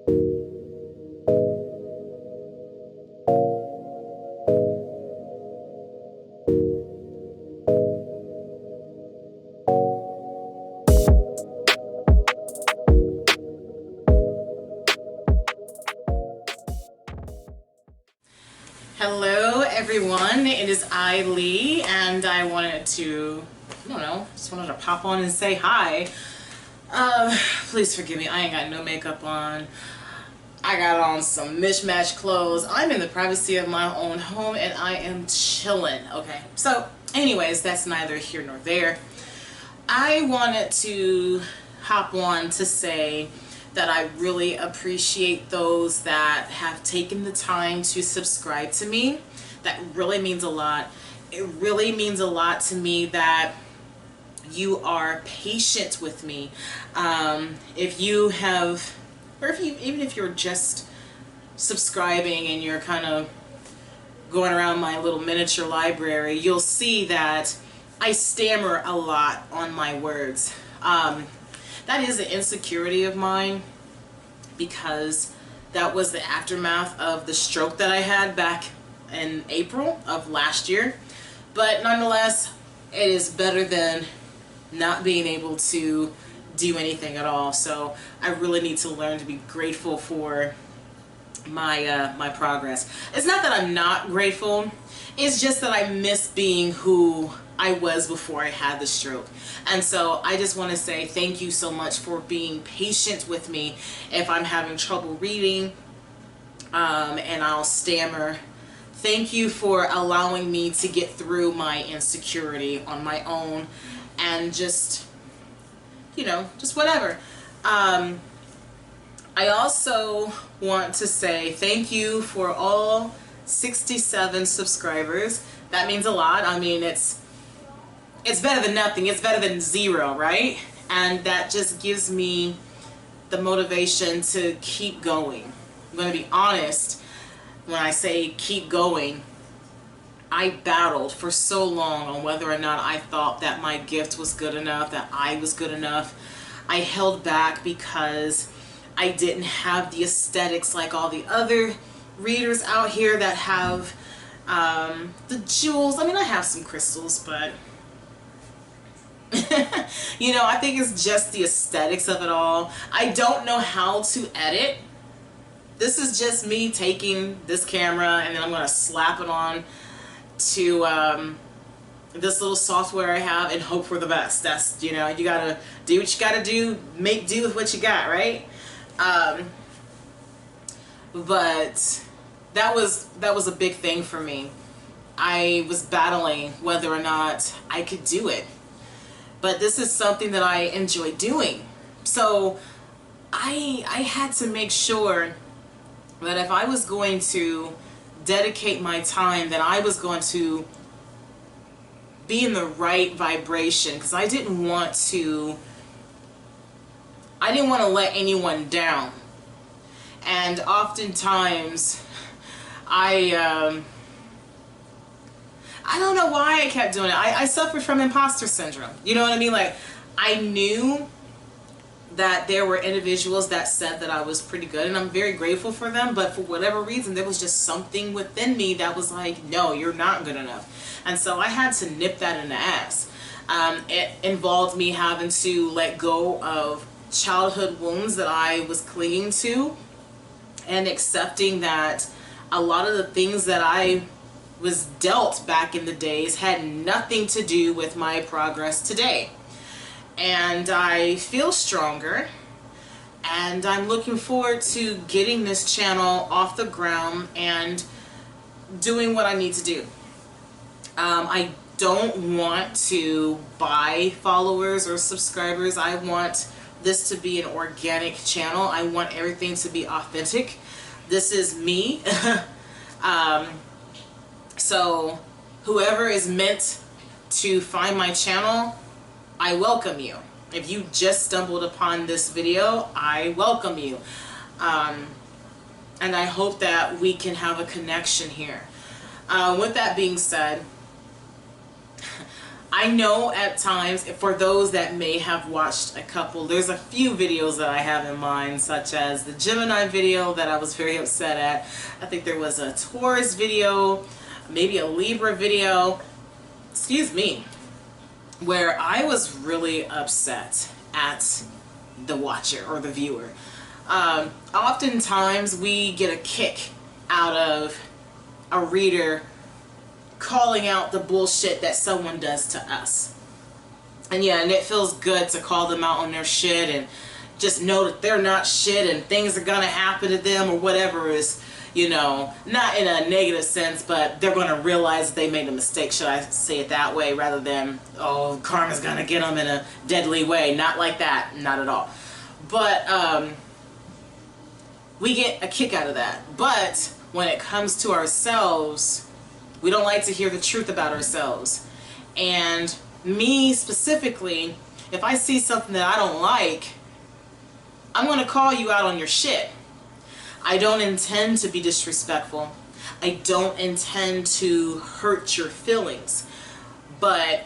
Hello everyone, it is I, Lee, and I wanted to, just wanted to pop on and say hi. Please forgive me, I ain't got no makeup on. I got on some mismatched clothes. I'm in the privacy of my own home and I am chilling, okay? So anyways, that's neither here nor there. I wanted to hop on to say that I really appreciate those that have taken the time to subscribe to me. That really means a lot. It really means a lot to me that you are patient with me. If you have, or if you, even if you're just subscribing and you're kind of going around my little miniature library, you'll see that I stammer a lot on my words. That is an insecurity of mine because that was the aftermath of the stroke that I had back in April of last year. But nonetheless, it is better than not being able to do anything at all. So I really need to learn to be grateful for my my progress. It's not that I'm not grateful, it's just that I miss being who I was before I had the stroke. And so I just want to say thank you so much for being patient with me if I'm having trouble reading and I'll stammer. Thank you for allowing me to get through my insecurity on my own and just, just whatever. I also want to say thank you for all 67 subscribers. That means a lot. I mean, it's better than nothing. It's better than zero, right? And that just gives me the motivation to keep going. I'm going to be honest when I say keep going. I battled for so long on whether or not I thought that my gift was good enough, that I was good enough. I held back because I didn't have the aesthetics like all the other readers out here that have the jewels. I mean, I have some crystals, but I think it's just the aesthetics of it all. I don't know how to edit. This is just me taking this camera and then I'm going to slap it on to this little software I have and hope for the best. That's, you gotta do what you gotta do, make do with what you got, right? But that was a big thing for me. I was battling whether or not I could do it. But this is something that I enjoy doing. So I had to make sure that if I was going to dedicate my time, that I was going to be in the right vibration, because I didn't want to let anyone down. And oftentimes I don't know why I kept doing it. I suffered from imposter syndrome. You know what I mean? Like, I knew that there were individuals that said that I was pretty good, and I'm very grateful for them, but for whatever reason, there was just something within me that was like, no, you're not good enough. And so I had to nip that in the ass. It involved me having to let go of childhood wounds that I was clinging to, and accepting that a lot of the things that I was dealt back in the days had nothing to do with my progress today. And I feel stronger, and I'm looking forward to getting this channel off the ground and doing what I need to do. I don't want to buy followers or subscribers. I want this to be an organic channel. I want everything to be authentic. This is me. So whoever is meant to find my channel, I welcome you. If you just stumbled upon this video, I welcome you. And I hope that we can have a connection here. With that being said, I know at times, for those that may have watched a couple, there's a few videos that I have in mind, such as the Gemini video that I was very upset at. I think there was a Taurus video, maybe a Libra video, excuse me, where I was really upset at the watcher or the viewer. Oftentimes we get a kick out of a reader calling out the bullshit that someone does to us. And yeah, and it feels good to call them out on their shit and just know that they're not shit and things are gonna happen to them or whatever is, you know, not in a negative sense, but they're gonna realize that they made a mistake, should I say it that way, rather than, oh, karma's gonna get them in a deadly way. Not like that, not at all. But we get a kick out of that. But when it comes to ourselves, we don't like to hear the truth about ourselves. And me specifically, if I see something that I don't like, I'm going to call you out on your shit. I don't intend to be disrespectful. I don't intend to hurt your feelings. But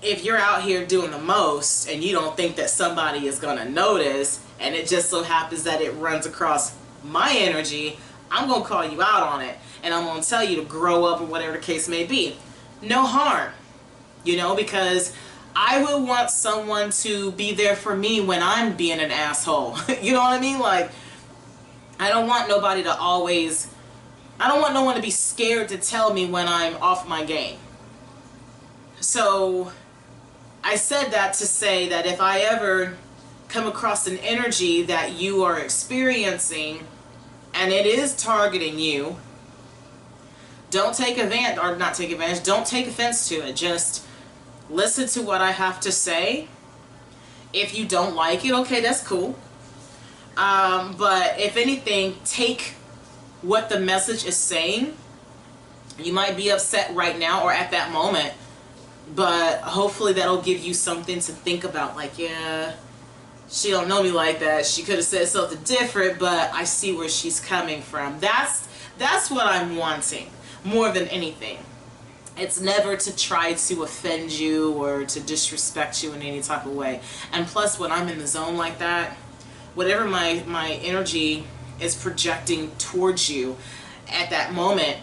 if you're out here doing the most and you don't think that somebody is going to notice, and it just so happens that it runs across my energy, I'm going to call you out on it, and I'm going to tell you to grow up or whatever the case may be. No harm, you know, because I would want someone to be there for me when I'm being an asshole. You know what I mean? Like, I don't want nobody to always, I don't want no one to be scared to tell me when I'm off my game. So I said that to say that if I ever come across an energy that you are experiencing and it is targeting you, don't take advantage, or not take advantage, don't take offense to it. Just listen to what I have to say. If you don't like it, okay, that's cool. But if anything, take what the message is saying. You might be upset right now or at that moment, but hopefully that'll give you something to think about. Like, yeah, she don't know me like that. She could have said something different, but I see where she's coming from. That's what I'm wanting more than anything. It's never to try to offend you or to disrespect you in any type of way. And plus, when I'm in the zone like that, whatever my energy is projecting towards you at that moment,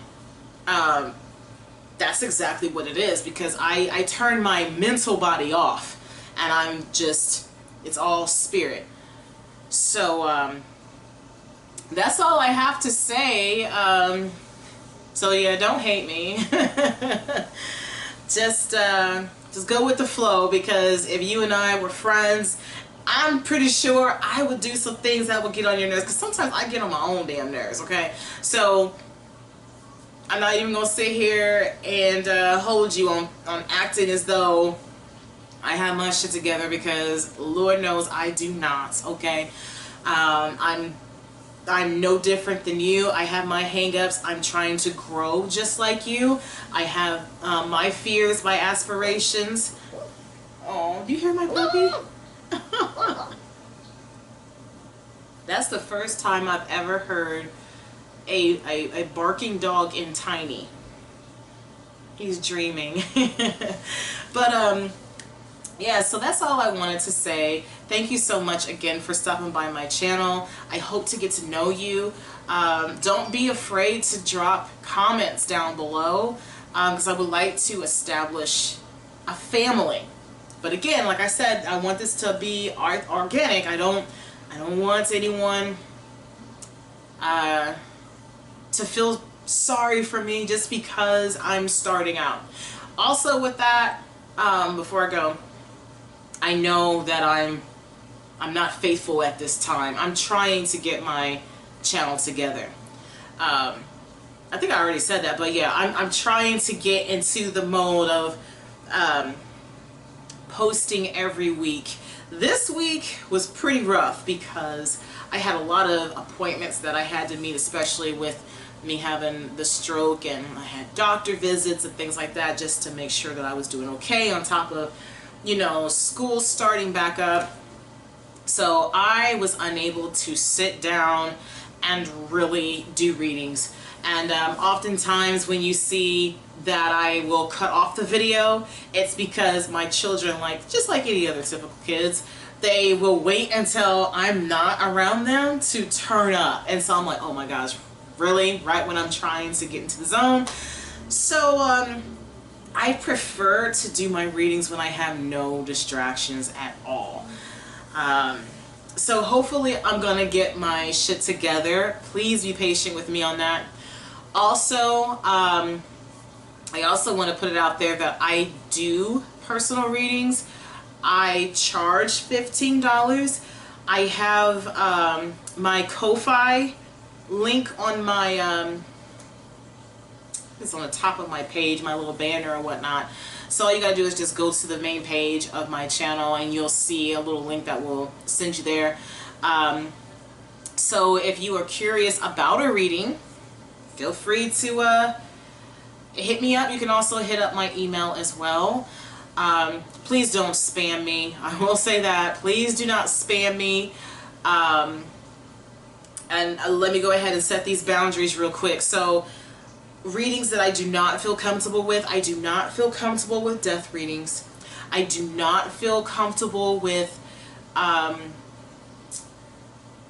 that's exactly what it is, because I turn my mental body off and I'm just, it's all spirit. So that's all I have to say. So yeah, don't hate me. just go with the flow, because if you and I were friends, I'm pretty sure I would do some things that would get on your nerves, because sometimes I get on my own damn nerves, okay? So I'm not even going to sit here and hold you on acting as though I have my shit together, because Lord knows I do not, okay? I'm no different than you. I have my hang-ups. I'm trying to grow just like you. I have my fears, my aspirations. Oh, do you hear my puppy? That's the first time I've ever heard a barking dog in tiny. He's dreaming. But yeah, so that's all I wanted to say. Thank you so much again for stopping by my channel. I hope to get to know you. Don't be afraid to drop comments down below, because I would like to establish a family. But again, like I said, I want this to be organic. I don't want anyone to feel sorry for me just because I'm starting out. Also with that, before I go, I know that I'm not faithful at this time. I'm trying to get my channel together. I think I already said that, but yeah, I'm trying to get into the mode of posting every week. This week was pretty rough because I had a lot of appointments that I had to meet, especially with me having the stroke, and I had doctor visits and things like that, just to make sure that I was doing okay, on top of, you know, school starting back up. So I was unable to sit down and really do readings. And oftentimes when you see that I will cut off the video, it's because my children, like just like any other typical kids, they will wait until I'm not around them to turn up. And so I'm like, oh my gosh, really? Right when I'm trying to get into the zone. So I prefer to do my readings when I have no distractions at all. So hopefully I'm gonna get my shit together. Please be patient with me on that. Also, I also want to put it out there that I do personal readings. I charge $15. I have my Ko-Fi link on my, it's on the top of my page, my little banner or whatnot. So all you gotta do is just go to the main page of my channel and you'll see a little link that will send you there. So if you are curious about a reading, feel free to hit me up. You can also hit up my email as well. Please don't spam me. I will say that. Please do not spam me. And let me go ahead and set these boundaries real quick. So readings that I do not feel comfortable with. I do not feel comfortable with death readings. I do not feel comfortable with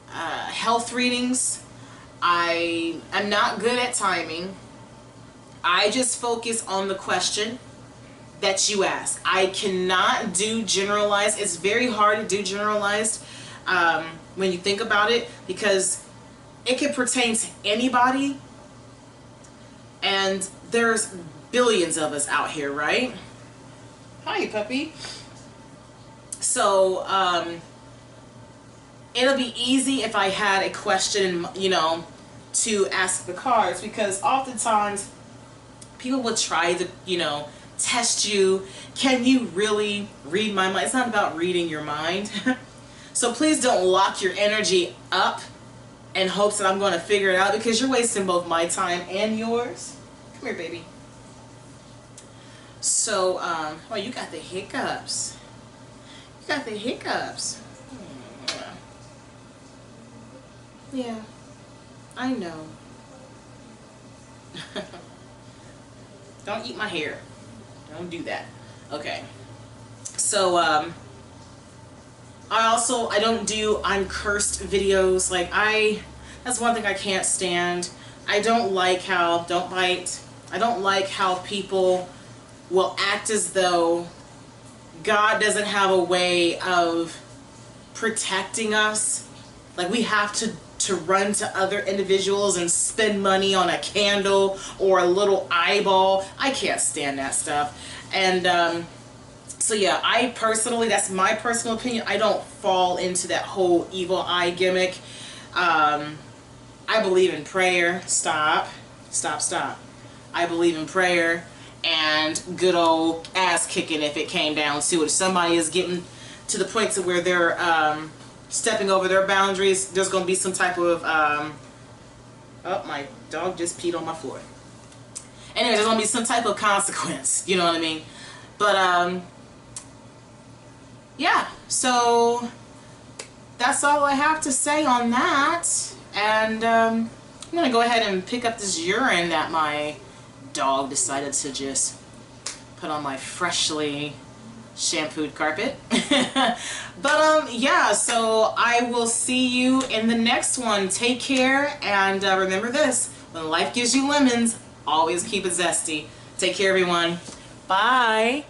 health readings. I am not good at timing. I just focus on the question that you ask. I cannot do generalized. It's very hard to do generalized when you think about it, because it can pertain to anybody, and there's billions of us out here, right? Hi, puppy. So it'll be easy if I had a question, you know, to ask the cards, because oftentimes people will try to, you know, test you. Can you really read my mind? It's not about reading your mind. So please don't lock your energy up in hopes that I'm going to figure it out, because you're wasting both my time and yours. Come here, baby. So, oh, you got the hiccups. You got the hiccups. Yeah, I know. Don't eat my hair. Don't do that. Okay. So, I don't do I'm cursed videos. Like, that's one thing I can't stand. I don't like how, don't bite. I don't like how people will act as though God doesn't have a way of protecting us. Like, we have to run to other individuals and spend money on a candle or a little eyeball. I can't stand that stuff. And so yeah, I personally, that's my personal opinion, I don't fall into that whole evil eye gimmick. I believe in prayer. Stop. I believe in prayer and good old ass kicking if it came down to it. If somebody is getting to the point to where they're stepping over their boundaries, there's going to be some type of oh, my dog just peed on my floor. Anyway, there's going to be some type of consequence, you know what I mean? But yeah, so that's all I have to say on that. And I'm going to go ahead and pick up this urine that my dog decided to just put on my freshly shampooed carpet. But yeah, so I will see you in the next one. Take care, and remember this: when life gives you lemons, always keep it zesty. Take care, everyone. Bye.